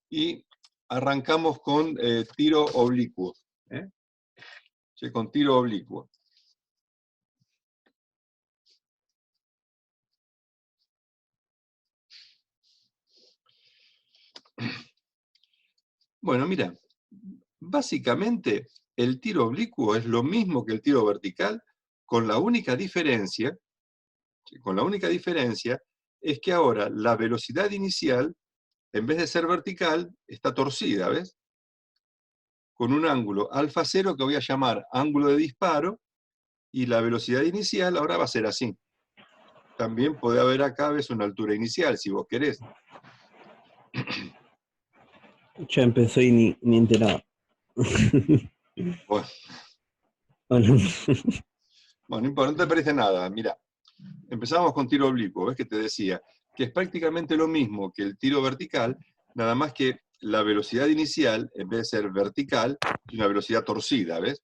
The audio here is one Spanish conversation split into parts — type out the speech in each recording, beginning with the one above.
y arrancamos con tiro oblicuo. Sí, con tiro oblicuo. Bueno, mira, básicamente el tiro oblicuo es lo mismo que el tiro vertical, con la única diferencia es que ahora la velocidad inicial, en vez de ser vertical, está torcida, ¿ves? Con un ángulo alfa 0 que voy a llamar ángulo de disparo, y la velocidad inicial ahora va a ser así. También puede haber acá, ves, una altura inicial, si vos querés. Ya empezó y ni enterado. Bueno, Bueno, no importa, no te parece nada. Mira, empezamos con tiro oblicuo, ¿ves que te decía? Que es prácticamente lo mismo que el tiro vertical, nada más que la velocidad inicial, en vez de ser vertical, es una velocidad torcida, ¿ves?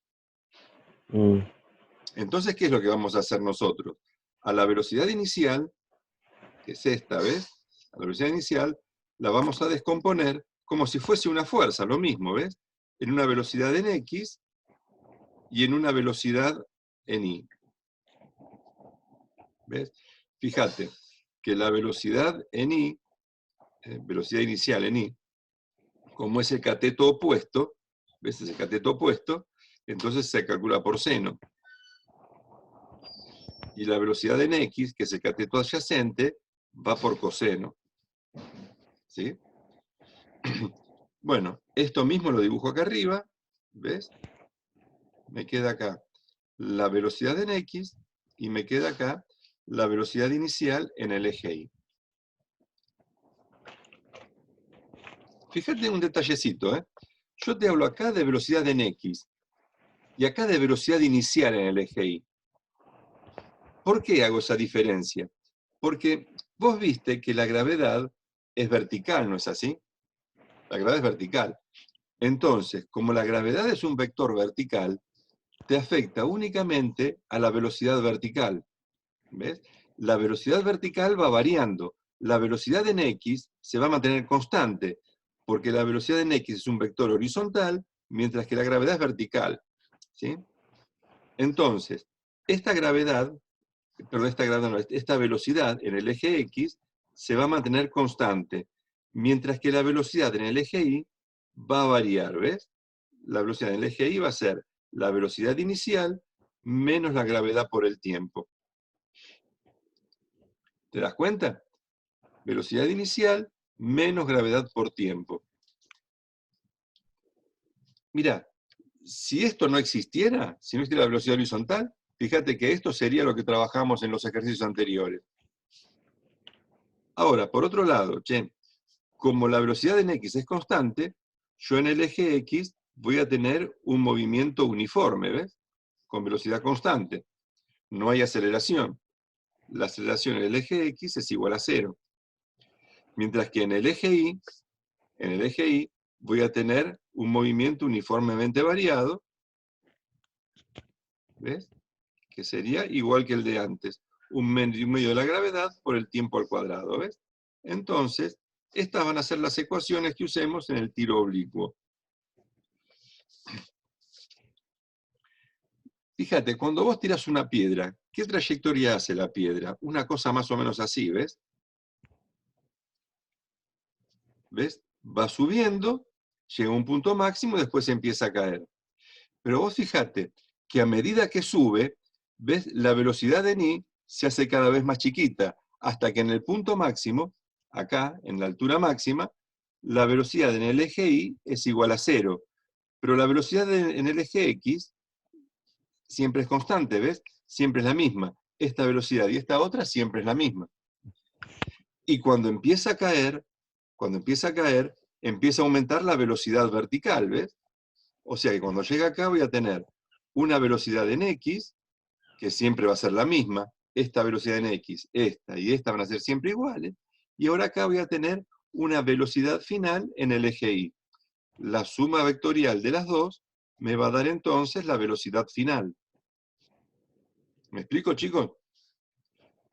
Entonces, ¿qué es lo que vamos a hacer nosotros? A la velocidad inicial, que es esta, ¿ves? A la velocidad inicial la vamos a descomponer como si fuese una fuerza, lo mismo, ¿ves? En una velocidad en X y en una velocidad en Y. ¿Ves? Fíjate que la velocidad en Y, velocidad inicial en Y, como es el cateto opuesto, ¿ves? Es el cateto opuesto, entonces se calcula por seno. Y la velocidad en X, que es el cateto adyacente, va por coseno. ¿Sí? Bueno, esto mismo lo dibujo acá arriba, ¿ves? Me queda acá la velocidad en X y me queda acá la velocidad inicial en el eje Y. Fíjate un detallecito, ¿eh? Yo te hablo acá de velocidad en X y acá de velocidad inicial en el eje Y. ¿Por qué hago esa diferencia? Porque vos viste que la gravedad es vertical, ¿no es así? La gravedad es vertical. Entonces, como la gravedad es un vector vertical, te afecta únicamente a la velocidad vertical. ¿Ves? La velocidad vertical va variando. La velocidad en X se va a mantener constante, porque la velocidad en X es un vector horizontal, mientras que la gravedad es vertical. ¿Sí? Entonces, esta velocidad en el eje X se va a mantener constante, mientras que la velocidad en el eje Y va a variar, ¿ves? La velocidad en el eje Y va a ser la velocidad inicial menos la gravedad por el tiempo. ¿Te das cuenta? Velocidad inicial menos gravedad por tiempo. Mira, si esto no existiera, si no existiera la velocidad horizontal, fíjate que esto sería lo que trabajamos en los ejercicios anteriores. Ahora, por otro lado, como la velocidad en X es constante, yo en el eje X voy a tener un movimiento uniforme, ¿ves? Con velocidad constante. No hay aceleración. La aceleración en el eje X es igual a 0. Mientras que en el eje Y voy a tener un movimiento uniformemente variado, ¿ves? Que sería igual que el de antes. Un medio de la gravedad por el tiempo al cuadrado, ¿ves? Entonces, estas van a ser las ecuaciones que usemos en el tiro oblicuo. Fíjate, cuando vos tirás una piedra, ¿qué trayectoria hace la piedra? Una cosa más o menos así, ¿ves? ¿Ves? Va subiendo, llega a un punto máximo y después empieza a caer. Pero vos fíjate que a medida que sube, ¿ves? La velocidad en Y se hace cada vez más chiquita, hasta que en el punto máximo, acá, en la altura máxima, la velocidad en el eje Y es igual a 0. Pero la velocidad en el eje X siempre es constante, ¿ves? Siempre es la misma. Esta velocidad y esta otra siempre es la misma. Y cuando empieza a caer, empieza a aumentar la velocidad vertical, ¿ves? O sea que cuando llega acá voy a tener una velocidad en X, que siempre va a ser la misma, esta velocidad en X, esta y esta van a ser siempre iguales, y ahora acá voy a tener una velocidad final en el eje Y. La suma vectorial de las dos me va a dar entonces la velocidad final. ¿Me explico, chicos?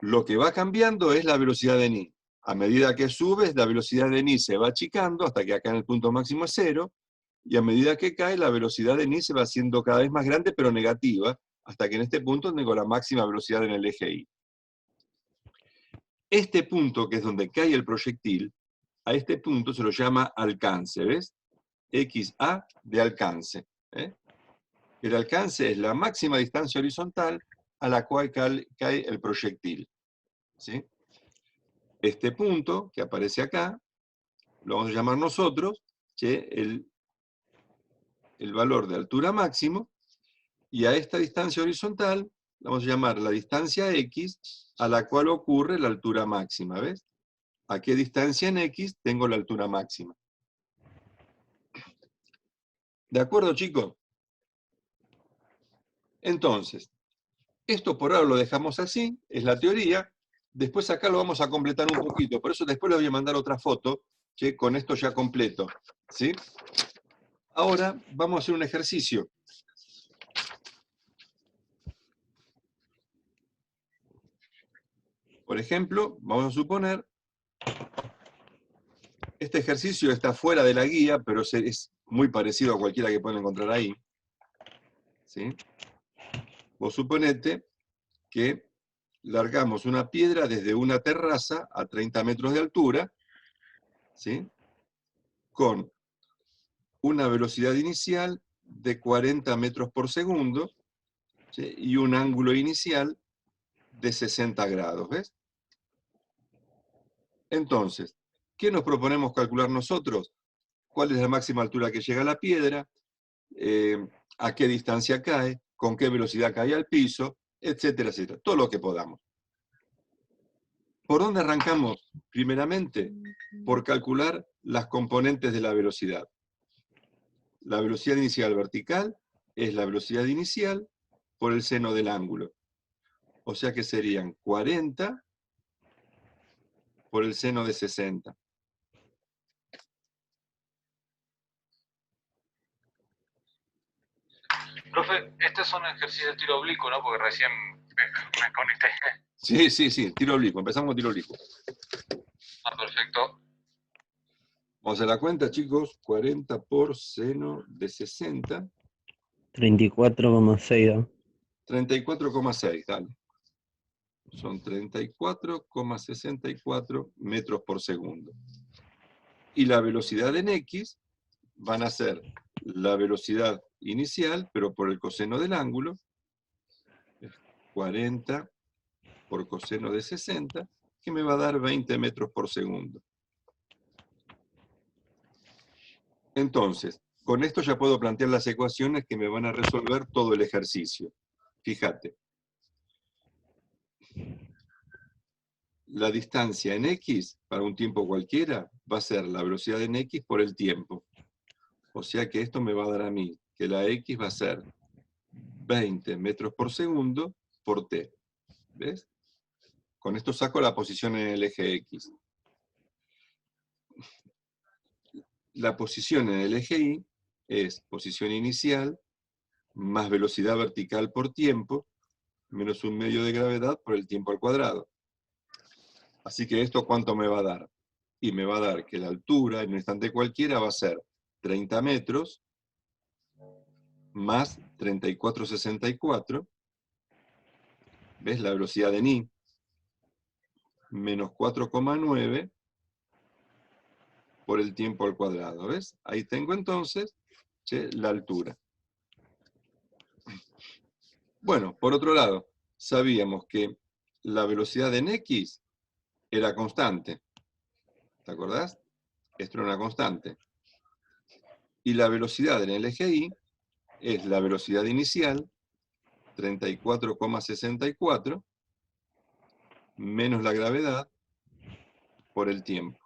Lo que va cambiando es la velocidad en Y. A medida que subes, la velocidad de ni se va achicando hasta que acá en el punto máximo es 0, y a medida que cae, la velocidad de ni se va haciendo cada vez más grande, pero negativa, hasta que en este punto tengo la máxima velocidad en el eje Y. Este punto, que es donde cae el proyectil, a este punto se lo llama alcance, ¿ves? XA de alcance. El alcance es la máxima distancia horizontal a la cual cae el proyectil. ¿Sí? Este punto que aparece acá, lo vamos a llamar nosotros el valor de altura máximo, y a esta distancia horizontal la vamos a llamar la distancia X a la cual ocurre la altura máxima, ¿ves? ¿A qué distancia en X tengo la altura máxima? ¿De acuerdo, chicos? Entonces, esto por ahora lo dejamos así, es la teoría. Después acá lo vamos a completar un poquito, por eso después les voy a mandar otra foto, con esto ya completo. ¿Sí? Ahora vamos a hacer un ejercicio. Por ejemplo, vamos a suponer, este ejercicio está fuera de la guía, pero es muy parecido a cualquiera que pueden encontrar ahí. ¿Sí? Vos suponete que largamos una piedra desde una terraza a 30 metros de altura, ¿sí? Con una velocidad inicial de 40 metros por segundo, ¿sí? Y un ángulo inicial de 60 grados, ¿ves? Entonces, ¿qué nos proponemos calcular nosotros? ¿Cuál es la máxima altura que llega a la piedra? ¿A qué distancia cae? ¿Con qué velocidad cae al piso? Etcétera, etcétera. Todo lo que podamos. ¿Por dónde arrancamos? Primeramente, por calcular las componentes de la velocidad. La velocidad inicial vertical es la velocidad inicial por el seno del ángulo. O sea que serían 40 por el seno de 60. Profe, este es un ejercicio de tiro oblicuo, ¿no? Porque recién me conecté. Sí, tiro oblicuo. Empezamos con tiro oblicuo. Ah, perfecto. Vamos a la cuenta, chicos. 40 por seno de 60. 34,6. 34,6, dale. Son 34,64 metros por segundo. Y la velocidad en X van a ser la velocidad inicial, pero por el coseno del ángulo, 40 por coseno de 60, que me va a dar 20 metros por segundo. Entonces, con esto ya puedo plantear las ecuaciones que me van a resolver todo el ejercicio. Fíjate. La distancia en X, para un tiempo cualquiera, va a ser la velocidad en X por el tiempo. O sea que esto me va a dar a mí que la X va a ser 20 metros por segundo por T. ¿Ves? Con esto saco la posición en el eje X. La posición en el eje Y es posición inicial más velocidad vertical por tiempo menos un medio de gravedad por el tiempo al cuadrado. Así que esto, ¿cuánto me va a dar? Y me va a dar que la altura en un instante cualquiera va a ser 30 metros más 34,64. ¿Ves? La velocidad de ni menos 4,9 por el tiempo al cuadrado. ¿Ves? Ahí tengo entonces la altura. Bueno, por otro lado, sabíamos que la velocidad en X era constante. ¿Te acordás? Esto era una constante. Y la velocidad en el eje Y es la velocidad inicial, 34,64, menos la gravedad por el tiempo.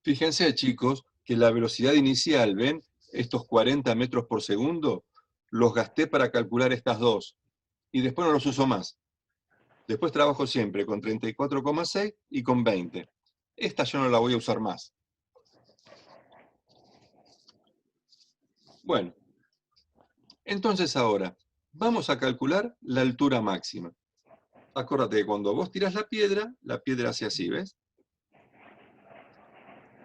Fíjense, chicos, que la velocidad inicial, ¿ven? Estos 40 metros por segundo, los gasté para calcular estas dos. Y después no los uso más. Después trabajo siempre con 34,6 y con 20. Esta yo no la voy a usar más. Bueno, entonces ahora, Vamos a calcular la altura máxima. Acuérdate que cuando vos tirás la piedra hace así, ¿ves?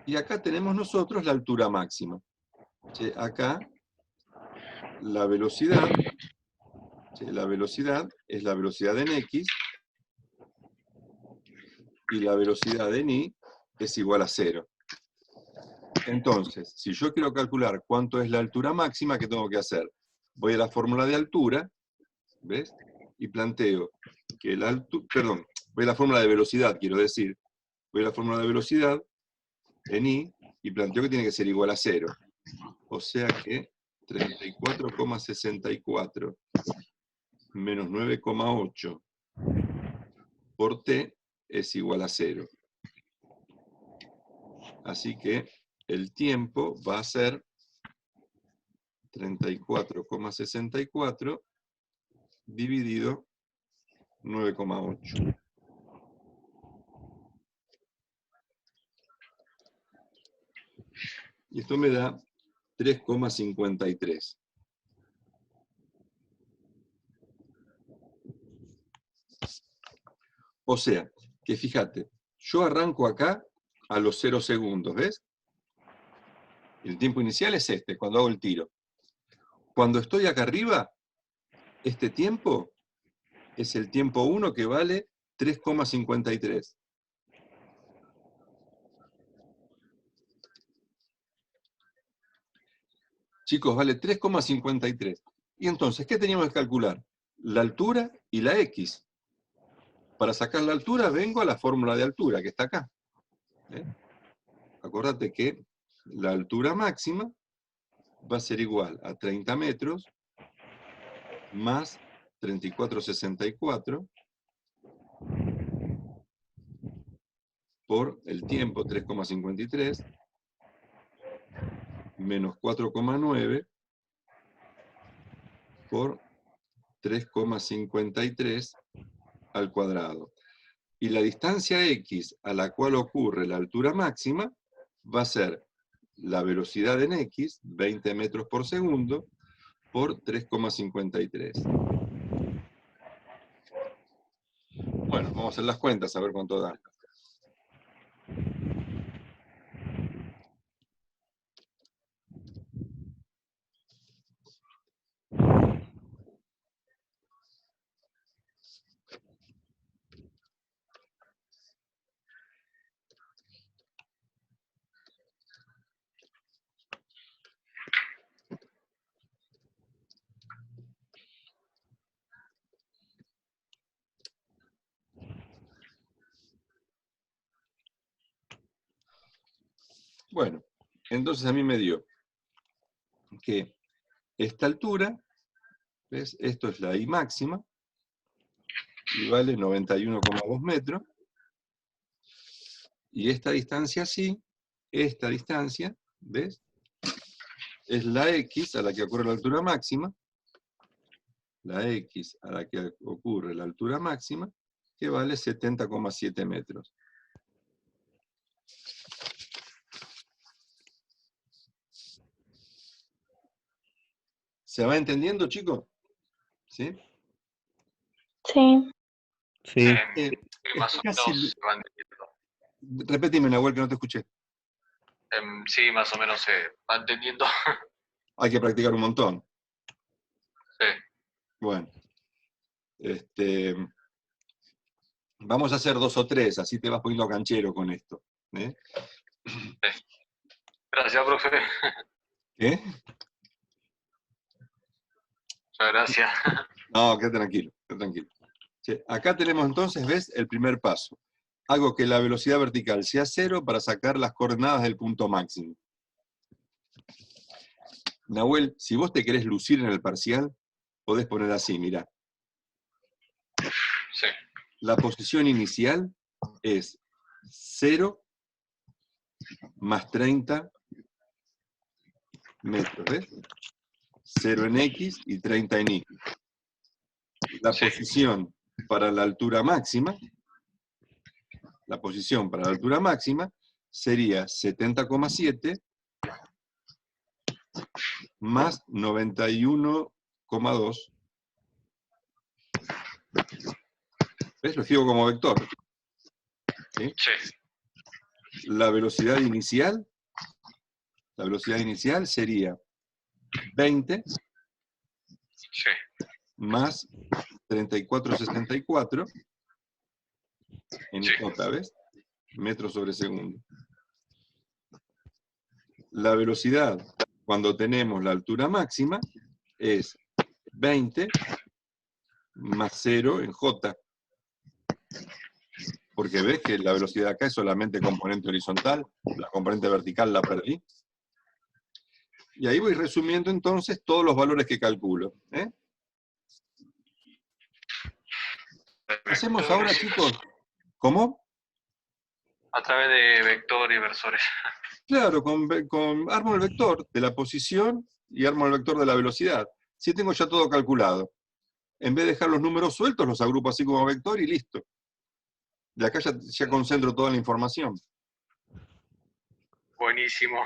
Y acá tenemos nosotros la altura máxima. Che, acá la velocidad es la velocidad en X, y la velocidad en Y es igual a 0. Entonces, si yo quiero calcular cuánto es la altura máxima, ¿qué tengo que hacer? Voy a la fórmula de altura, ¿ves? Y planteo que la altura, perdón, voy a la fórmula de velocidad, quiero decir. Voy a la fórmula de velocidad en Y y planteo que tiene que ser igual a 0. O sea que 34,64 menos 9,8 por T es igual a 0. Así que el tiempo va a ser 34,64 dividido 9,8. Y esto me da 3,53. O sea, que fíjate, yo arranco acá a los 0 segundos, ¿ves? El tiempo inicial es este, cuando hago el tiro. Cuando estoy acá arriba, este tiempo es el tiempo 1 que vale 3,53. Chicos, vale 3,53. Y entonces, ¿qué teníamos que calcular? La altura y la X. Para sacar la altura, vengo a la fórmula de altura, que está acá. Acordate que la altura máxima va a ser igual a 30 metros más 34,64 por el tiempo, 3,53, menos 4,9 por 3,53 al cuadrado. Y la distancia X a la cual ocurre la altura máxima va a ser la velocidad en X, 20 metros por segundo, por 3,53. Bueno, vamos a hacer las cuentas a ver cuánto da. Bueno, entonces a mí me dio que esta altura, ¿ves? Esto es la I máxima, y vale 91,2 metros. Y esta distancia sí, esta distancia, ¿ves? Es la X a la que ocurre la altura máxima, la X a la que ocurre la altura máxima, que vale 70,7 metros. ¿Se va entendiendo, chicos? ¿Sí? Sí. Sí. Sí, Es más o casi... menos se va entendiendo. Repetime, Nahuel, que no te escuché. Sí, más o menos se va entendiendo. Hay que practicar un montón. Sí. Bueno. Vamos a hacer 2 o 3, así te vas poniendo canchero con esto. Sí. Gracias, profe. ¿Qué? Muchas gracias. No, quédate tranquilo, quédate tranquilo. Sí, acá tenemos entonces, ¿ves? El primer paso. Hago que la velocidad vertical sea 0 para sacar las coordenadas del punto máximo. Nahuel, si vos te querés lucir en el parcial, podés poner así, mirá. Sí. La posición inicial es 0 más 30 metros, ¿ves? 0 en X y 30 en Y. La posición para la altura máxima, sería 70,7 más 91,2 ¿Ves? Lo escribo como vector. ¿Sí? Sí. La velocidad inicial sería 20 Sí. más 3464 en Sí. J, ¿ves? Metros sobre segundo. La velocidad, cuando tenemos la altura máxima, es 20 más 0 en J. Porque ves que la velocidad acá es solamente componente horizontal, la componente vertical la perdí. Y ahí voy resumiendo entonces todos los valores que calculo. Hacemos ahora, chicos, ¿cómo? A través de vector y versores. Claro, armo el vector de la posición y armo el vector de la velocidad. Si tengo ya todo calculado. En vez de dejar los números sueltos, los agrupo así como vector y listo. De acá ya concentro toda la información. Buenísimo.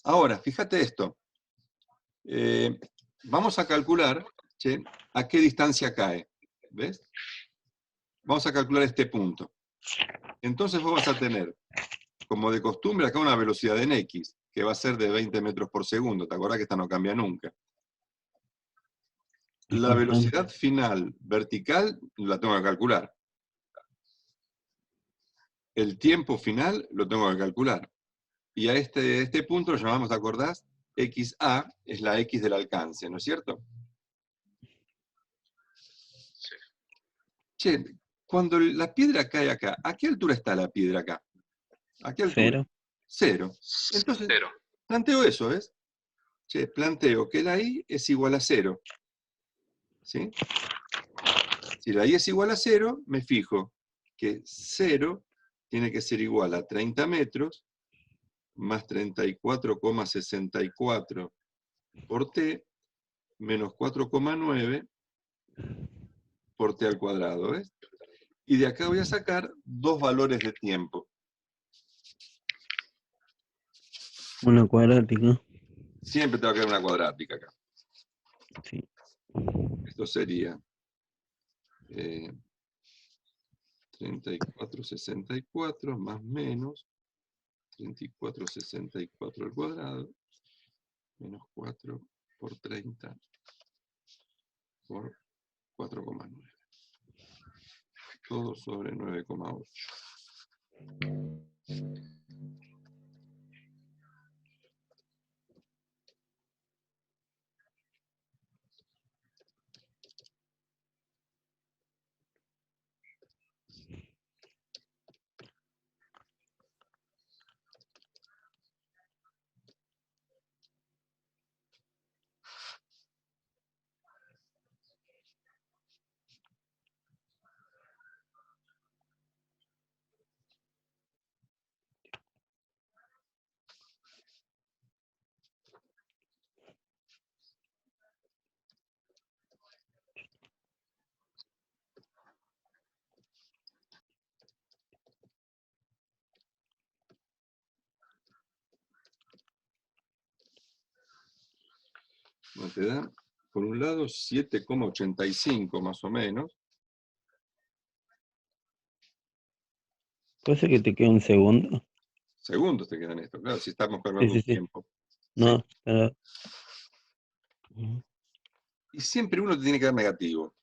Ahora, fíjate esto. Vamos a calcular a qué distancia cae. ¿Ves? Vamos a calcular este punto. Entonces vos vas a tener, como de costumbre, acá una velocidad en X, que va a ser de 20 metros por segundo. ¿Te acordás que esta no cambia nunca? La velocidad final vertical la tengo que calcular. El tiempo final lo tengo que calcular. Y a este punto lo llamamos, ¿te acordás? XA es la X del alcance, ¿no es cierto? Sí. Che, cuando la piedra cae acá, ¿a qué altura está la piedra acá? ¿A qué altura? 0. 0. Entonces, 0. planteo eso, ¿ves? Che, planteo que la I es igual a 0. ¿Sí? Si la I es igual a 0, me fijo que 0 tiene que ser igual a 30 metros más 34,64 por T menos 4,9 por T al cuadrado, ¿ves? Y de acá voy a sacar dos valores de tiempo. Una cuadrática. Siempre te va a quedar una cuadrática acá. Sí. Esto sería 34,64 más menos 34,64 al cuadrado menos 4 por 30 por 4,9. Todo sobre 9,8. Bueno, te da, por un lado, 7,85 más o menos. ¿Puede ser que te quede un segundo? Segundos te quedan esto, claro, si estamos Sí, calculando sí, un sí. tiempo. No, Sí. pero... Y siempre uno te tiene que dar negativo.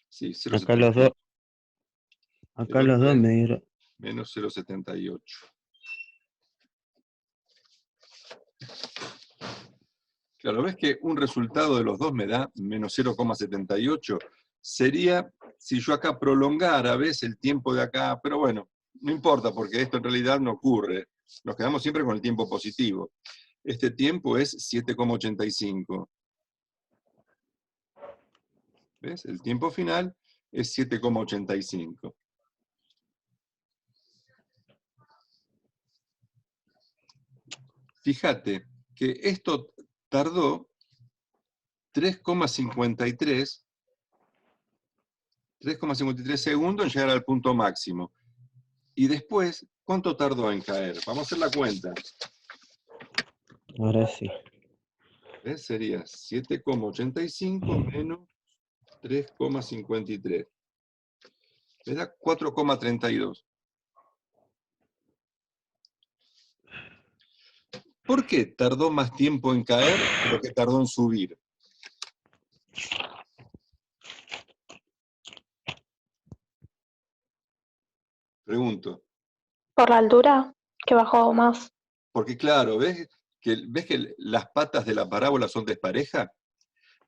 Sí, Acá los dos. 0,78. Acá El los otro dos es me dieron. menos 0,78. Claro, ves que un resultado de los dos me da menos 0,78. Sería, si yo acá prolongara, ¿ves? El tiempo de acá, pero bueno, no importa, porque esto en realidad no ocurre. Nos quedamos siempre con el tiempo positivo. Este tiempo es 7,85. ¿Ves? El tiempo final es 7,85. Fíjate que esto tardó 3,53 segundos en llegar al punto máximo. Y después, ¿cuánto tardó en caer? Vamos a hacer la cuenta. Ahora sí. ¿Ves? Sería 7,85 menos 3,53. Me da 4,32. ¿Por qué tardó más tiempo en caer de lo que tardó en subir? Pregunto. Por la altura, que bajó más. Porque claro, ¿ves que las patas de la parábola son desparejas?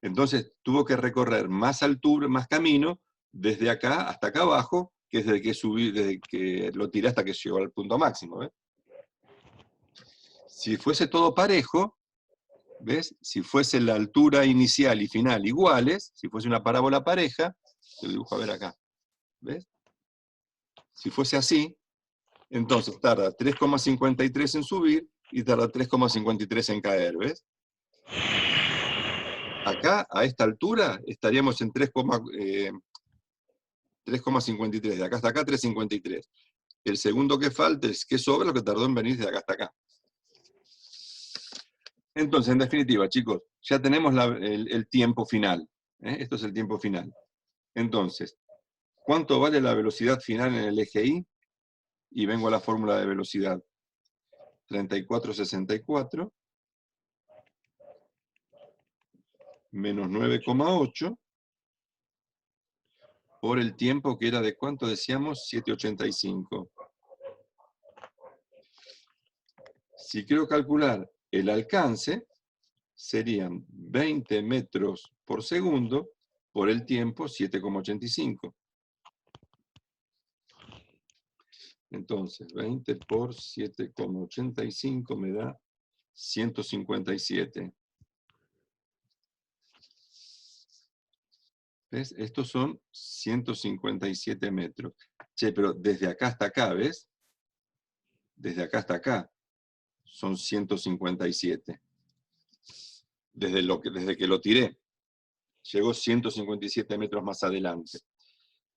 Entonces tuvo que recorrer más altura, más camino, desde acá hasta acá abajo, que es desde que subí, desde que lo tiré hasta que llegó al punto máximo. ¿Ves? Si fuese todo parejo, ¿ves? Si fuese la altura inicial y final iguales, si fuese una parábola pareja, te lo dibujo a ver acá, ¿ves? Si fuese así, entonces tarda 3,53 en subir y tarda 3,53 en caer, ¿ves? Acá, a esta altura, estaríamos en 3,53. De acá hasta acá, 3,53. El segundo que falta es que sobra lo que tardó en venir de acá hasta acá. Entonces, en definitiva, chicos, ya tenemos el tiempo final. Esto es el tiempo final. Entonces, ¿cuánto vale la velocidad final en el eje Y? Y vengo a la fórmula de velocidad. 34,64 menos 9,8 por el tiempo que era de ¿cuánto decíamos? 7,85. Si quiero calcular el alcance, serían 20 metros por segundo por el tiempo 7,85. Entonces, 20 por 7,85 me da 157. ¿Ves? Estos son 157 metros. Che, pero desde acá hasta acá, ¿ves? Desde acá hasta acá son 157. Desde que lo tiré. Llegó 157 metros más adelante.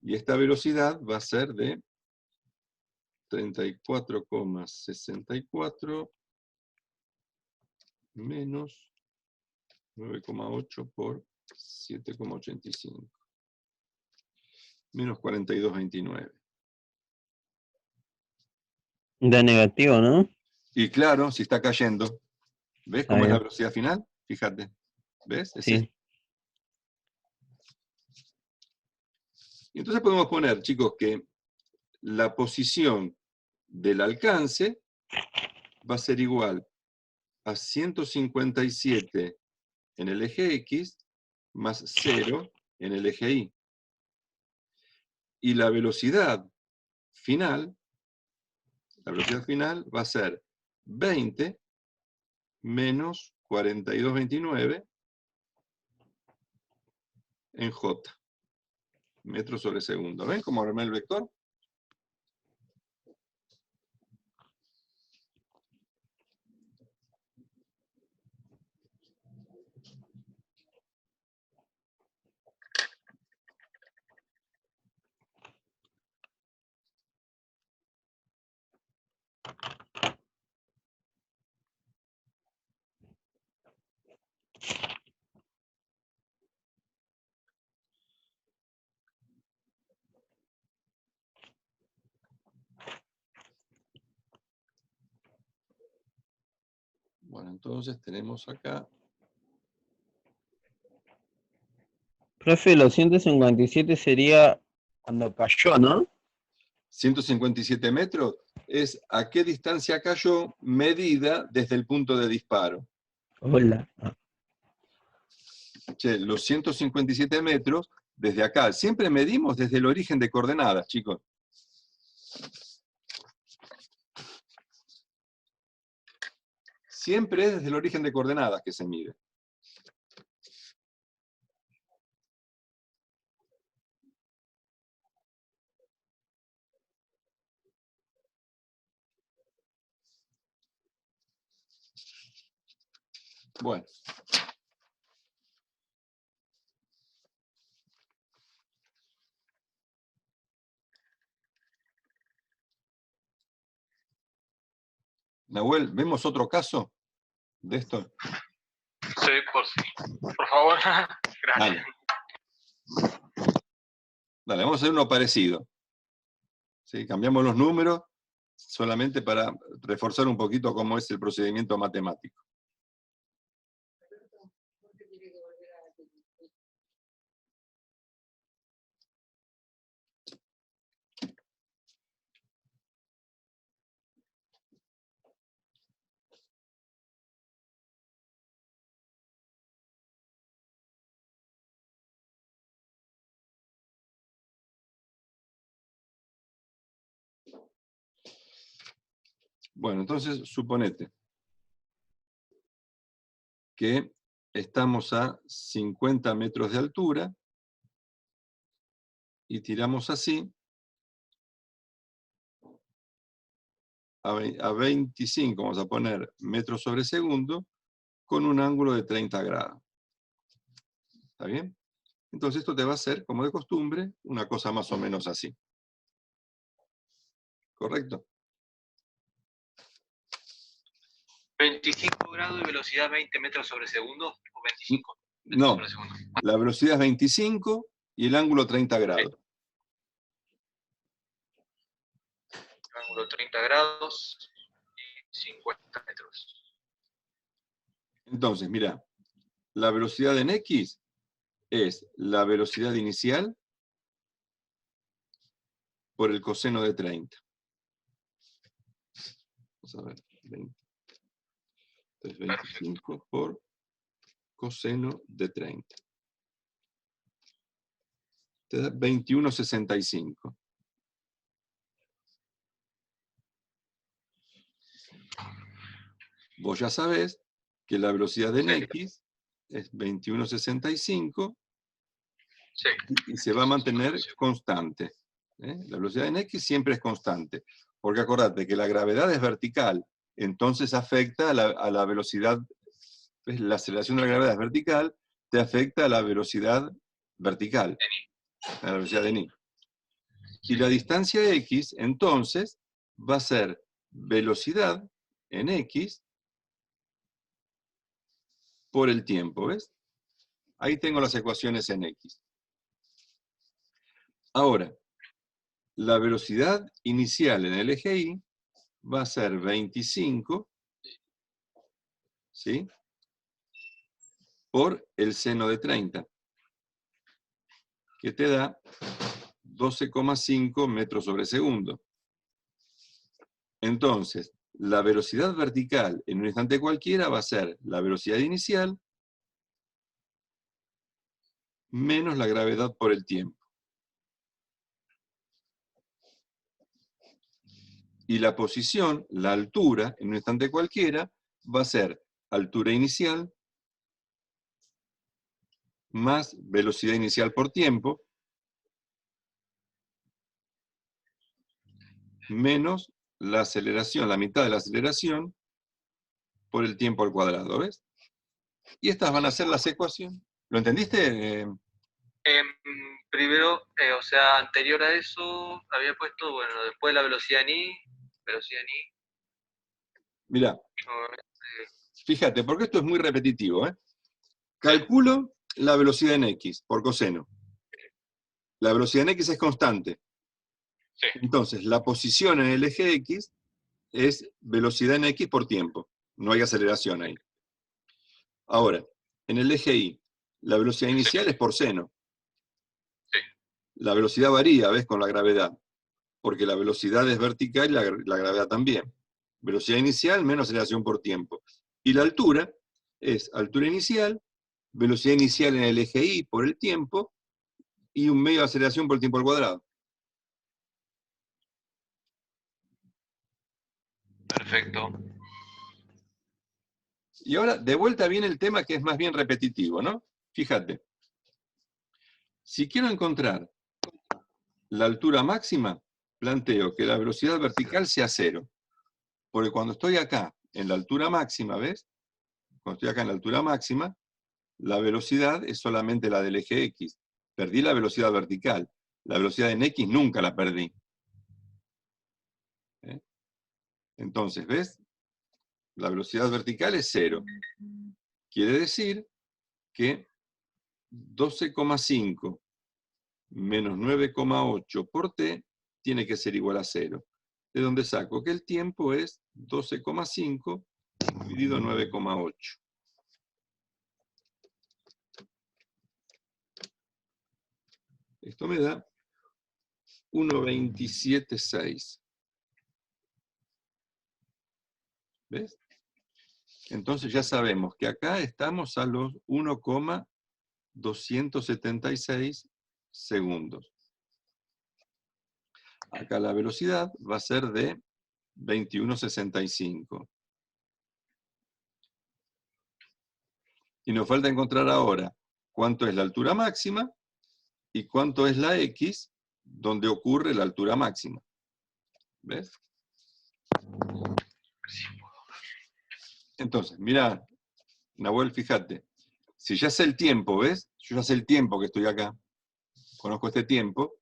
Y esta velocidad va a ser de 34,64 menos 9,8 por 7,85. Menos 42,29. Da negativo, ¿no? Y claro, si está cayendo, ¿ves cómo es la velocidad final? Fíjate, ¿ves? Es esto. Sí. Y entonces podemos poner, chicos, que la posición del alcance va a ser igual a 157 en el eje X más 0 en el eje Y. Y la velocidad final va a ser 20 menos 42,29 en J, metros sobre segundo. ¿Ven cómo armé el vector? Bueno, entonces tenemos acá. Profe, los 157 sería cuando cayó, ¿no? 157 metros es a qué distancia cayó medida desde el punto de disparo. Hola. Che, los 157 metros desde acá. Siempre medimos desde el origen de coordenadas, chicos. Siempre es desde el origen de coordenadas que se mide. Bueno. Nahuel, ¿vemos otro caso de esto? Sí, por favor. Gracias. Dale, vamos a hacer uno parecido. ¿Sí? Cambiamos los números solamente para reforzar un poquito cómo es el procedimiento matemático. Bueno, entonces suponete que estamos a 50 metros de altura y tiramos así a 25, vamos a poner metros sobre segundo, con un ángulo de 30 grados. ¿Está bien? Entonces esto te va a hacer, como de costumbre, una cosa más o menos así. ¿Correcto? 25 grados y velocidad 20 metros sobre segundo, o 25 metros No, sobre segundo. la velocidad es 25 y el ángulo 30 grados. Ángulo 30 grados y 50 metros. Entonces, mira, la velocidad en X es la velocidad inicial por el coseno de 30. Vamos a ver, 20. Entonces, 25 por coseno de 30. Te da 21,65. Vos ya sabés que la velocidad en X es 21,65 Sí. y se va a mantener constante. La velocidad en X siempre es constante, porque acordate que la gravedad es vertical, entonces afecta a la velocidad, ¿ves? La aceleración de la gravedad es vertical, te afecta a la velocidad vertical, a la velocidad de n. Y la distancia X, entonces, va a ser velocidad en X por el tiempo, ¿ves? Ahí tengo las ecuaciones en X. Ahora, la velocidad inicial en el eje Y va a ser 25, ¿sí? Por el seno de 30, que te da 12,5 metros sobre segundo. Entonces, la velocidad vertical en un instante cualquiera va a ser la velocidad inicial menos la gravedad por el tiempo. Y la posición, la altura, en un instante cualquiera, va a ser altura inicial más velocidad inicial por tiempo, menos la aceleración, la mitad de la aceleración, por el tiempo al cuadrado, ¿ves? Y estas van a ser las ecuaciones. ¿Lo entendiste? Primero, o sea, anterior a eso, había puesto, bueno, después la velocidad en I, Mirá, fíjate, porque esto es muy repetitivo, ¿eh? Calculo la velocidad en X por coseno. La velocidad en X es constante. Sí. Entonces, la posición en el eje X es velocidad en X por tiempo. No hay aceleración ahí. Ahora, en el eje Y, la velocidad inicial es por seno. Sí. La velocidad varía, ¿ves? Con la gravedad. Porque la velocidad es vertical y la gravedad también. Velocidad inicial menos aceleración por tiempo. Y la altura es altura inicial, velocidad inicial en el eje Y por el tiempo, y un medio de aceleración por el tiempo al cuadrado. Perfecto. Y ahora, de vuelta viene el tema que es más bien repetitivo, ¿no? Fíjate. Si quiero encontrar la altura máxima, planteo que la velocidad vertical sea 0. Porque cuando estoy acá, en la altura máxima, ¿ves? Cuando estoy acá en la altura máxima, la velocidad es solamente la del eje X. Perdí la velocidad vertical. La velocidad en X nunca la perdí. Entonces, ¿ves? La velocidad vertical es 0. Quiere decir que 12,5 menos 9,8 por t tiene que ser igual a 0. De donde saco que el tiempo es 12,5 dividido 9,8. Esto me da 1,27,6. ¿Ves? Entonces ya sabemos que acá estamos a los 1,276 segundos. Acá la velocidad va a ser de 21,65. Y nos falta encontrar ahora cuánto es la altura máxima y cuánto es la X donde ocurre la altura máxima. ¿Ves? Entonces, mira, Nahuel, fíjate. Si ya sé el tiempo, ¿ves? Yo ya sé el tiempo que estoy acá. Conozco este tiempo.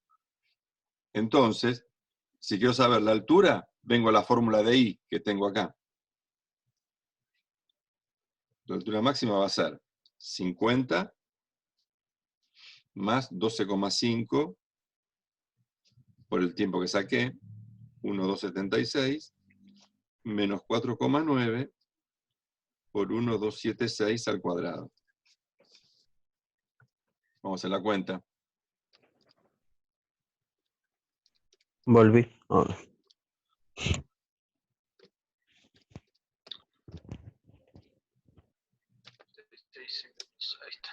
Entonces, si quiero saber la altura, vengo a la fórmula de I que tengo acá. La altura máxima va a ser 50 más 12,5 por el tiempo que saqué, 1,276, menos 4,9 por 1,276 al cuadrado. Vamos a hacer la cuenta. Volví. Ahora. Ahí está.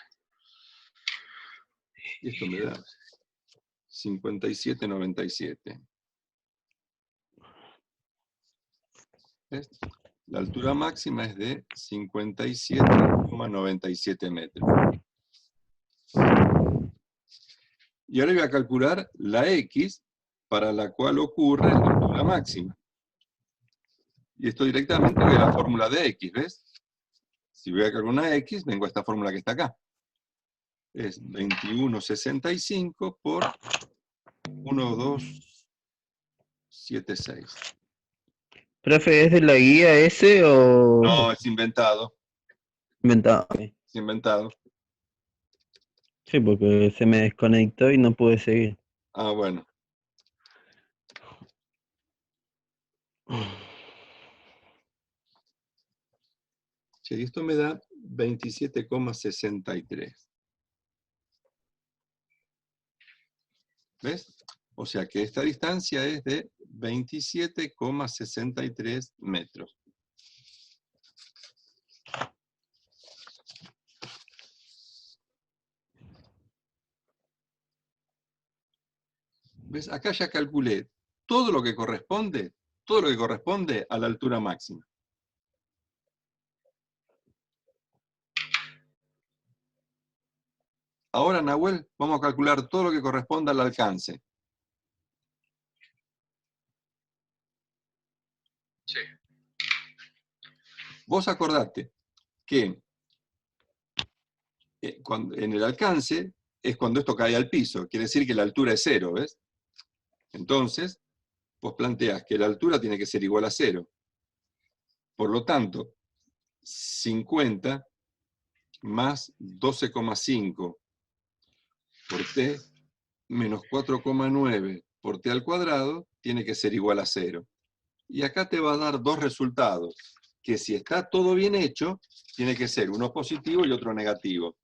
Y esto me da 57,97. ¿Ves? La altura máxima es de 57,97 metros. Y ahora voy a calcular la X para la cual ocurre la altura máxima. Y esto directamente de la fórmula de X, ¿ves? Si voy a calcular una X, vengo a esta fórmula que está acá. Es 21,65 por 1,276. Profe, ¿es de la guía ese o No, es inventado. inventado? Es inventado. Sí, porque se me desconectó y no pude seguir. Ah, bueno. Sí, y esto me da 27,63. ¿Ves? O sea que esta distancia es de 27,63 metros. ¿Ves? Acá ya calculé todo lo que corresponde a la altura máxima. Ahora, Nahuel, vamos a calcular todo lo que corresponde al alcance. Sí. Vos acordate que en el alcance es cuando esto cae al piso, quiere decir que la altura es 0, ¿ves? Entonces, vos planteás que la altura tiene que ser igual a 0. Por lo tanto, 50 más 12,5 por t menos 4,9 por t al cuadrado tiene que ser igual a 0. Y acá te va a dar dos resultados, que si está todo bien hecho, tiene que ser uno positivo y otro negativo.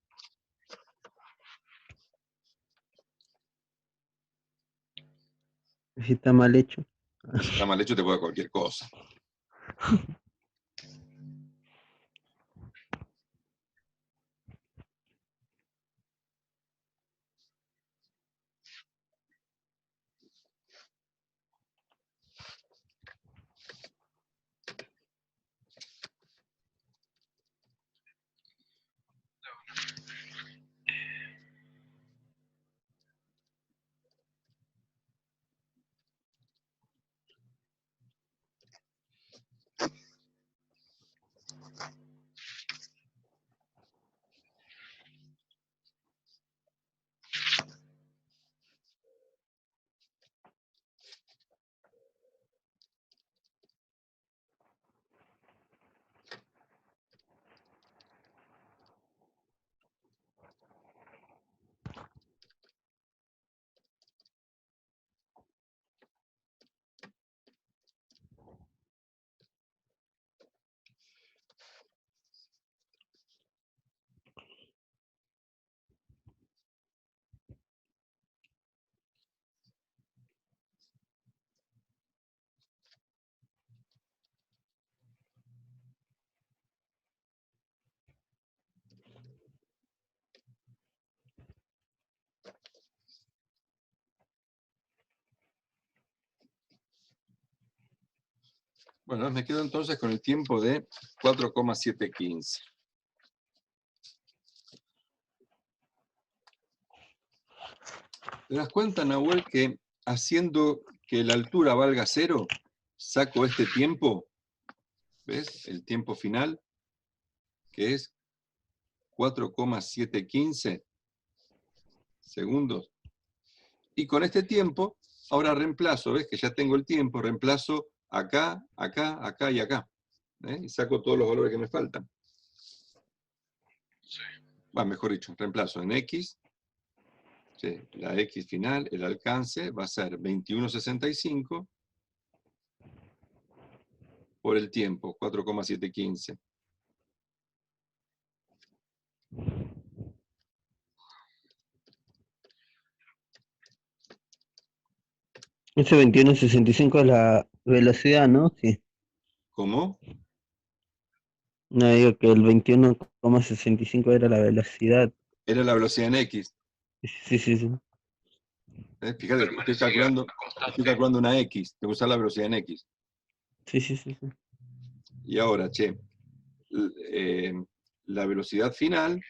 Si está mal hecho. Y si está mal hecho te puede dar cualquier cosa. Bueno, me quedo entonces con el tiempo de 4,715. ¿Te das cuenta, Nahuel, que haciendo que la altura valga 0, saco este tiempo? ¿Ves? El tiempo final, que es 4,715 segundos. Y con este tiempo, ahora reemplazo, ¿ves? Que ya tengo el tiempo, reemplazo acá, acá, acá y acá. Y saco todos los valores que me faltan. Sí. Bueno, mejor dicho, reemplazo en X. Sí, la X final, el alcance, va a ser 21,65 por el tiempo, 4,715. Ese 21,65 es la velocidad, ¿no? Sí. ¿Cómo? No digo que el 21,65 era la velocidad. Era la velocidad en X. Sí, sí, sí. Fíjate, estoy Permanecía calculando constante. una X. Tengo que usar la velocidad en X. Sí, sí, sí, sí. Y ahora, la velocidad final,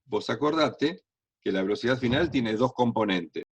vos acordate que la velocidad final tiene dos componentes.